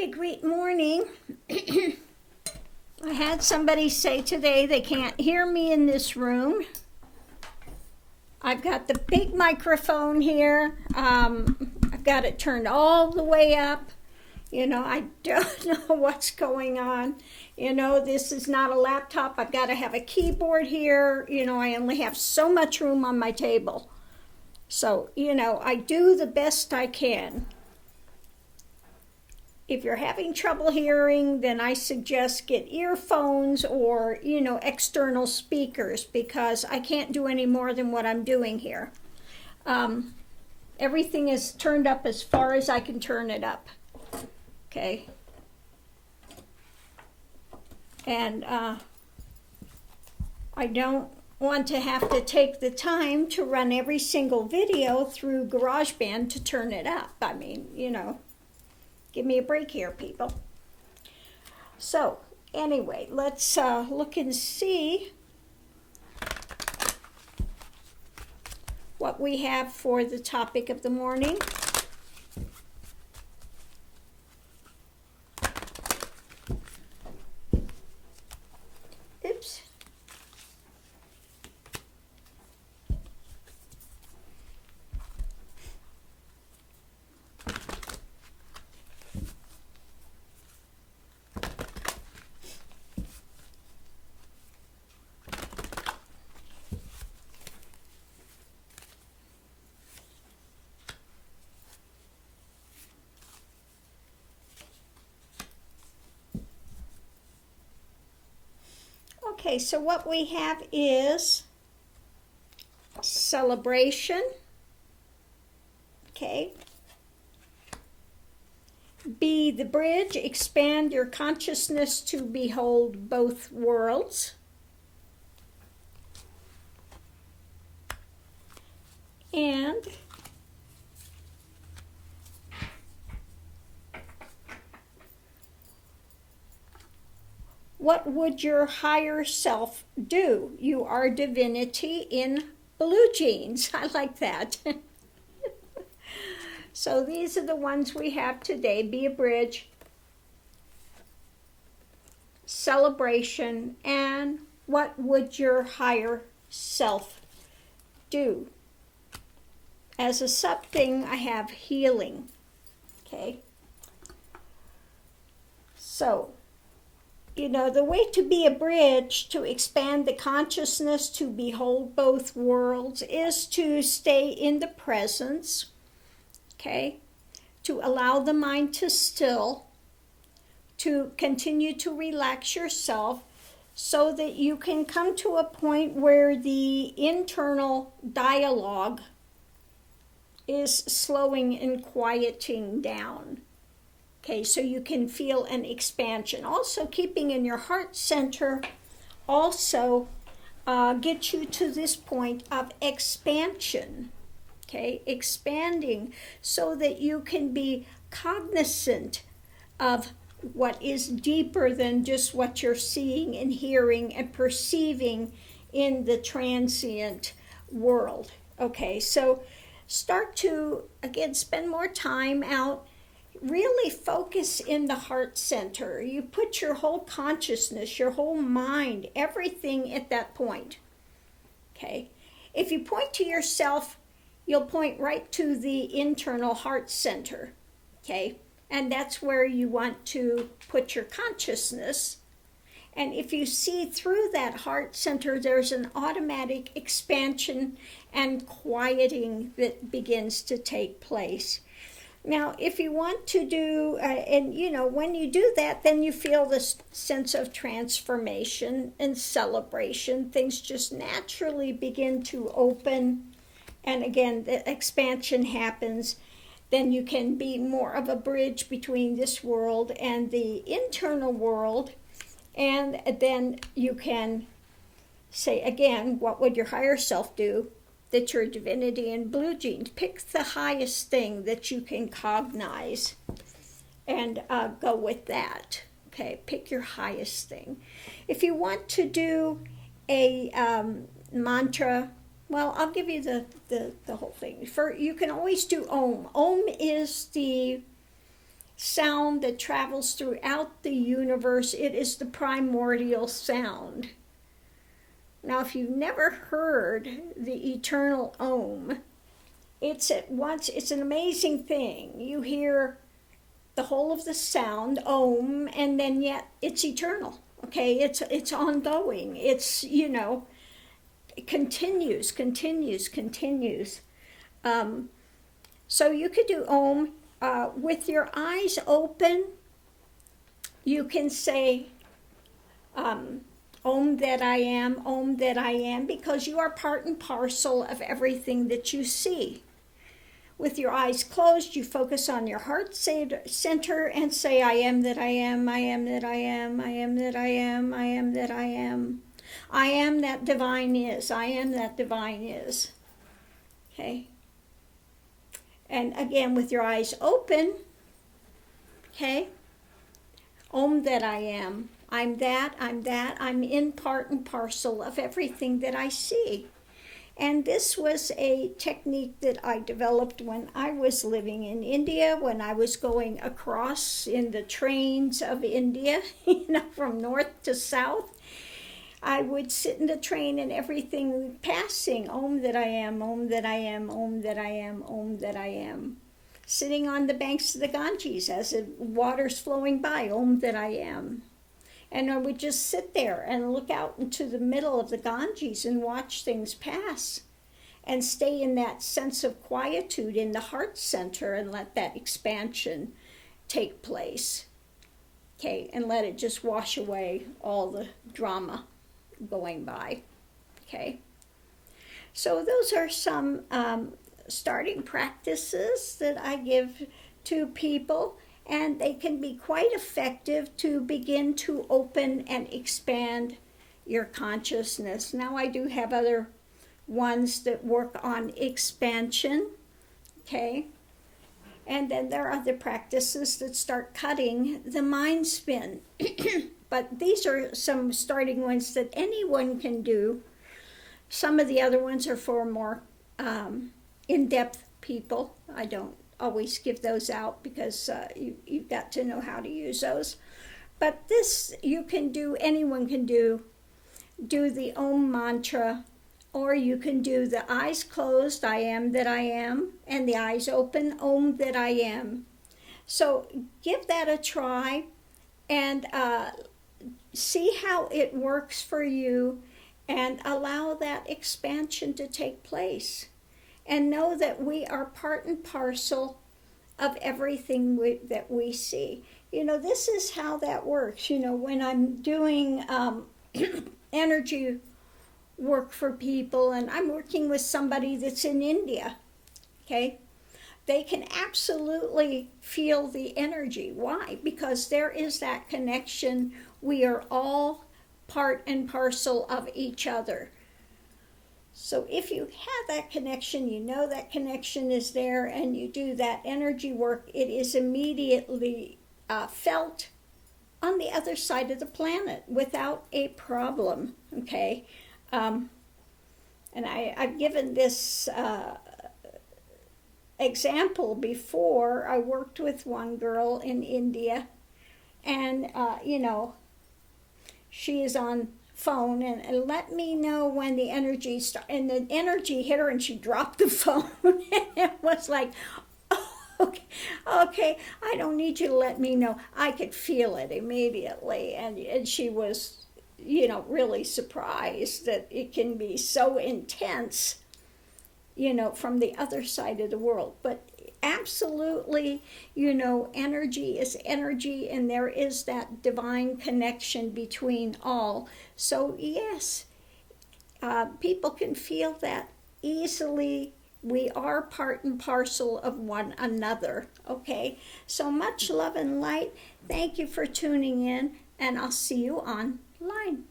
Okay, great morning. I had somebody say today they can't hear me in this room. I've got the big microphone here. I've got it turned all the way up. I don't know what's going on. This is not a laptop. I've got to have a keyboard here. I only have so much room on my table. So, I do the best I can. If you're having trouble hearing, then I suggest get earphones or, external speakers, because I can't do any more than what I'm doing here. Everything is turned up as far as I can turn it up. Okay. And I don't want to have to take the time to run every single video through GarageBand to turn it up. I mean, give me a break here, people. So, anyway, let's look and see what we have for the topic of the morning. Oops. Okay, so what we have is celebration. Okay. Be the bridge, expand your consciousness to behold both worlds. And what would your higher self do? You are divinity in blue jeans. I like that. So these are the ones we have today. Be a bridge, celebration, and what would your higher self do? As a sub thing, I have healing. Okay. So, the way to be a bridge, to expand the consciousness, to behold both worlds, is to stay in the presence, okay? To allow the mind to still, to continue to relax yourself so that you can come to a point where the internal dialogue is slowing and quieting down. Okay, so you can feel an expansion. Also, keeping in your heart center also gets you to this point of expansion. Okay, expanding so that you can be cognizant of what is deeper than just what you're seeing and hearing and perceiving in the transient world. Okay, so start to, again, spend more time out. Really focus in the heart center. You put your whole consciousness, your whole mind, everything at that point. Okay? If you point to yourself, you'll point right to the internal heart center. Okay? And that's where you want to put your consciousness. And if you see through that heart center, there's an automatic expansion and quieting that begins to take place. Now, if you want to do, when you do that, then you feel this sense of transformation and celebration. Things just naturally begin to open. And again, the expansion happens. Then you can be more of a bridge between this world and the internal world. And then you can say, again, what would your higher self do? That you're divinity in blue jeans. Pick the highest thing that you can cognize and go with that. Okay, pick your highest thing. If you want to do a mantra, well, I'll give you the whole thing. You can always do Om. Om is the sound that travels throughout the universe. It is the primordial sound. Now, if you've never heard the eternal Om, it's an amazing thing. You hear the whole of the sound, Om, and then yet it's eternal. Okay, it's ongoing. It's, it continues. So you could do Om with your eyes open. You can say Om that I am, because you are part and parcel of everything that you see. With your eyes closed, you focus on your heart center and say, I am that I am, I am that I am, I am that I am, I am that I am. I am that divine is, I am that divine is. Okay? And again, with your eyes open, okay? Om that I am. I'm that, I'm in part and parcel of everything that I see. And this was a technique that I developed when I was living in India, when I was going across in the trains of India, from north to south. I would sit in the train and everything passing, Om that I am, Om that I am, Om that I am, Om that I am. Sitting on the banks of the Ganges as the water's flowing by, Om that I am. And I would just sit there and look out into the middle of the Ganges and watch things pass and stay in that sense of quietude in the heart center and let that expansion take place. Okay, and let it just wash away all the drama going by. Okay, so those are some starting practices that I give to people, and they can be quite effective to begin to open and expand your consciousness. Now, I do have other ones that work on expansion, okay? And then there are other practices that start cutting the mind spin. But these are some starting ones that anyone can do. Some of the other ones are for more in-depth people. I don't always give those out because you've got to know how to use those. But this anyone can do the Om mantra, or you can do the eyes closed, I am that I am, and the eyes open, Om that I am. So give that a try and see how it works for you, and allow that expansion to take place. And know that we are part and parcel of everything that we see. This is how that works. When I'm doing energy work for people, and I'm working with somebody that's in India, okay? They can absolutely feel the energy. Why? Because there is that connection. We are all part and parcel of each other. So if you have that connection, that connection is there, and you do that energy work, it is immediately felt on the other side of the planet without a problem, okay? And I've given this example before. I worked with one girl in India, and, she is on phone and let me know when the energy and the energy hit her and she dropped the phone. And it was like, oh, okay, I don't need you to let me know. I could feel it immediately, and she was really surprised that it can be so intense from the other side of the world. But absolutely, energy is energy, and there is that divine connection between all. So yes, people can feel that easily. We are part and parcel of one another, okay? So much love and light. Thank you for tuning in, and I'll see you online.